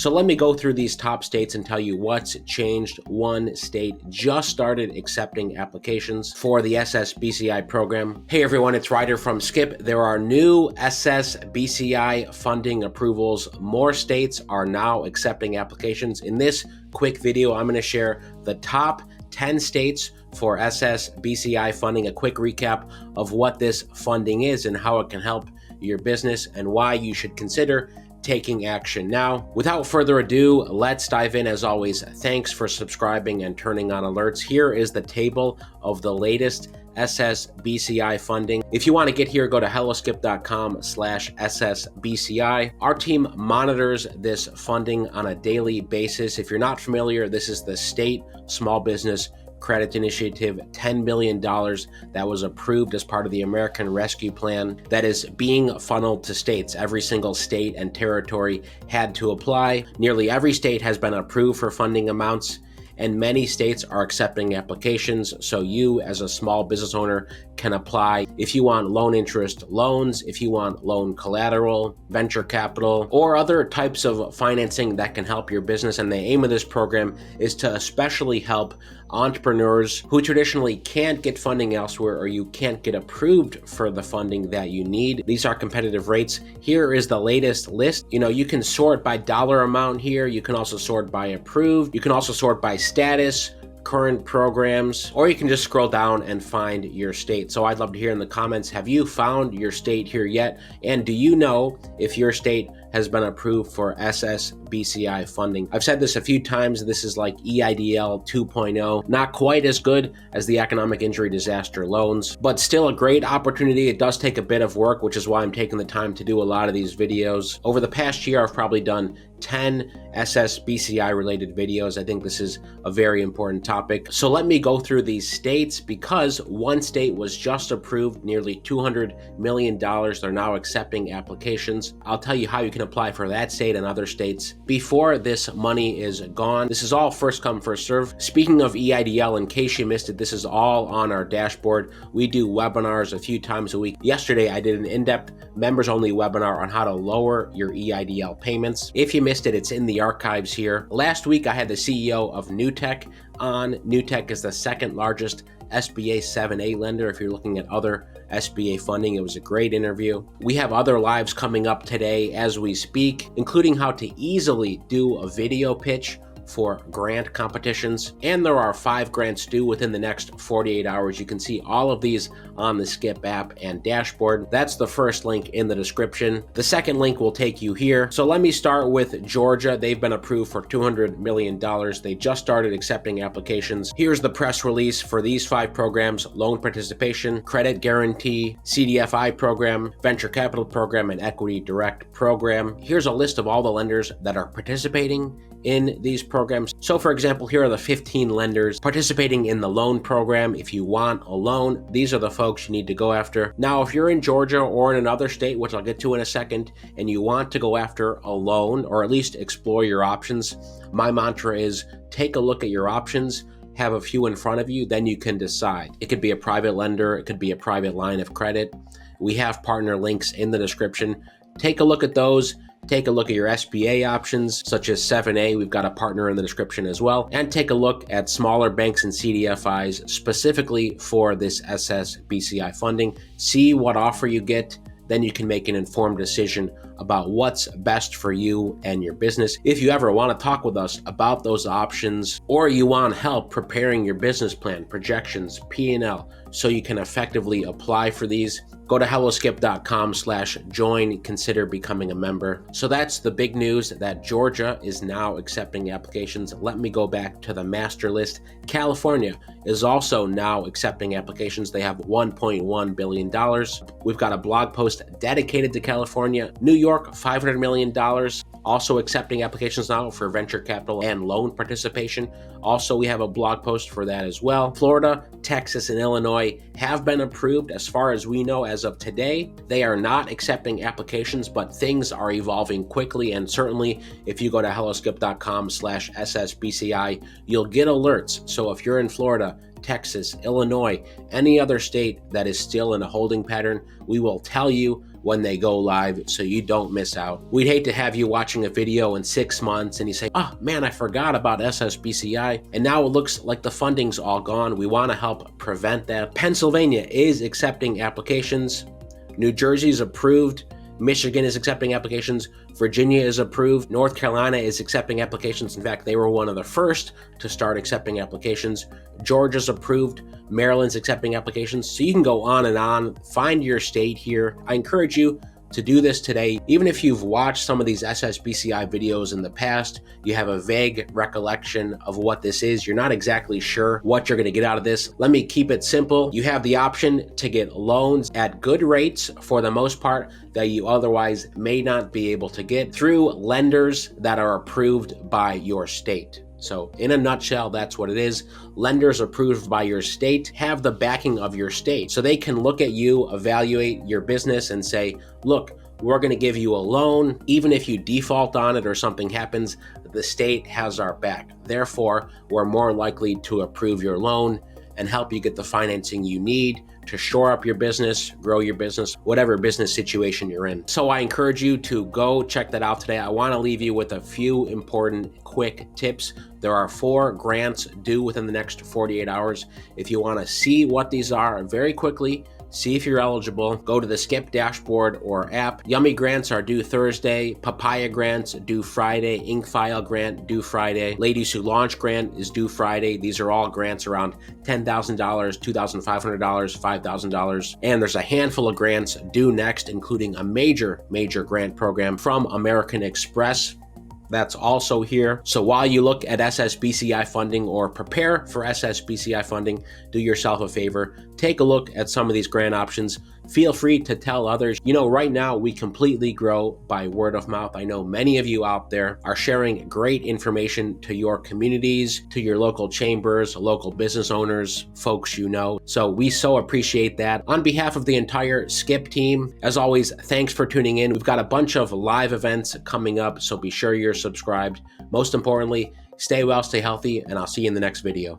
So let me go through these top states and tell you what's changed. One state just started accepting applications for the SSBCI program. Hey everyone, it's Ryder from Skip. There are new SSBCI funding approvals. More states are now accepting applications. In this quick video, I'm going to share the top 10 states for SSBCI funding, a quick recap of what this funding is and how it can help your business and why you should consider taking action now. Without further ado, let's dive in. As always, thanks for subscribing and turning on alerts. Here is the table of the latest SSBCI funding. If you want to get here, go to helloskip.com/SSBCI. Our team monitors this funding on a daily basis. If you're not familiar, this is the State Small Business Credit Initiative, $10 billion that was approved as part of the American Rescue Plan that is being funneled to states. Every single state and territory had to apply. Nearly every state has been approved for funding amounts, and many states are accepting applications, so you as a small business owner can apply. If you want loan interest loans, if you want loan collateral, venture capital, or other types of financing that can help your business. And the aim of this program is to especially help entrepreneurs who traditionally can't get funding elsewhere, or you can't get approved for the funding that you need. These are competitive rates. Here is the latest list. You can sort by dollar amount here. You can also sort by approved. You can also sort by status, current programs, or you can just scroll down and find your state. So I'd love to hear in the comments, have you found your state here yet? And do you know if your state has been approved for SSBCI funding? I've said this a few times, this is like EIDL 2.0, not quite as good as the economic injury disaster loans, but still a great opportunity. It does take a bit of work, which is why I'm taking the time to do a lot of these videos. Over the past year, I've probably done 10 SSBCI related videos. I think this is a very important topic. So let me go through these states, because one state was just approved, nearly $200 million. They're now accepting applications. I'll tell you how you can apply for that state and other states before this money is gone. This is all first come, first serve. Speaking of EIDL, in case you missed it, this is all on our dashboard. We do webinars a few times a week. Yesterday, I did an in-depth members only webinar on how to lower your EIDL payments. If you missed it, it's in the archives here. Last week, I had the CEO of NewTek on. NewTek is the second largest SBA 7A lender. If you're looking at other SBA funding, it was a great interview. We have other lives coming up today as we speak, including how to easily do a video pitch for grant competitions. And there are 5 grants due within the next 48 hours. You can see all of these on the Skip app and dashboard. That's the first link in the description. The second link will take you here. So let me start with Georgia. They've been approved for $200 million. They just started accepting applications. Here's the press release for these 5 programs: loan participation, credit guarantee, CDFI program, venture capital program, and equity direct program. Here's a list of all the lenders that are participating in these programs. So for example, here are the 15 lenders participating in the loan program. If you want a loan, these are the folks you need to go after. Now, if you're in Georgia or in another state, which I'll get to in a second, and you want to go after a loan or at least explore your options, my mantra is take a look at your options, have a few in front of you, then you can decide. It could be a private lender, it could be a private line of credit. We have partner links in the description. Take a look at those. Take a look at your SBA options, such as 7A. We've got a partner in the description as well. And take a look at smaller banks and CDFIs specifically for this SSBCI funding. See what offer you get. Then you can make an informed decision about what's best for you and your business. If you ever want to talk with us about those options, or you want help preparing your business plan, projections, P&L, so you can effectively apply for these, go to helloskip.com/join, consider becoming a member. So that's the big news, that Georgia is now accepting applications. Let me go back to the master list. California is also now accepting applications. They have $1.1 billion. We've got a blog post dedicated to California. New York, $500 million. Also accepting applications now for venture capital and loan participation. Also, we have a blog post for that as well. Florida, Texas, and Illinois have been approved as far as we know as of today. They are not accepting applications, but things are evolving quickly. And certainly, if you go to helloskip.com/SSBCI, you'll get alerts. So if you're in Florida, Texas, Illinois, any other state that is still in a holding pattern, we will tell you when they go live so you don't miss out. We'd hate to have you watching a video in 6 months and you say, oh man, I forgot about SSBCI, and now it looks like the funding's all gone. We want to help prevent that. Pennsylvania is accepting applications. New Jersey's approved. Michigan is accepting applications. Virginia is approved. North Carolina is accepting applications. In fact, they were one of the first to start accepting applications. Georgia's approved. Maryland's accepting applications. So you can go on and on. Find your state here. I encourage you to do this today. Even if you've watched some of these SSBCI videos in the past, you have a vague recollection of what this is. You're not exactly sure what you're going to get out of this. Let me keep it simple. You have the option to get loans at good rates for the most part that you otherwise may not be able to get through lenders that are approved by your state. So in a nutshell, that's what it is. Lenders approved by your state have the backing of your state. So they can look at you, evaluate your business and say, look, we're going to give you a loan. Even if you default on it or something happens, the state has our back. Therefore, we're more likely to approve your loan and help you get the financing you need to shore up your business, grow your business, whatever business situation you're in. So I encourage you to go check that out today. I want to leave you with a few important quick tips. There are 4 grants due within the next 48 hours. If you want to see what these are very quickly, see if you're eligible, go to the Skip dashboard or app. Yummy grants are due Thursday. Papaya grants due Friday. Inkfile grant due Friday. Ladies Who Launch grant is due Friday. These are all grants around $10,000, $2,500, $5,000. And there's a handful of grants due next, including a major grant program from American Express. That's also here. So while you look at SSBCI funding or prepare for SSBCI funding, do yourself a favor, take a look at some of these grant options. Feel free to tell others. You know, right now we completely grow by word of mouth. I know many of you out there are sharing great information to your communities, to your local chambers, local business owners, folks you know. So we so appreciate that. On behalf of the entire Skip team, as always, thanks for tuning in. We've got a bunch of live events coming up, so be sure you're subscribed. Most importantly, stay well, stay healthy, and I'll see you in the next video.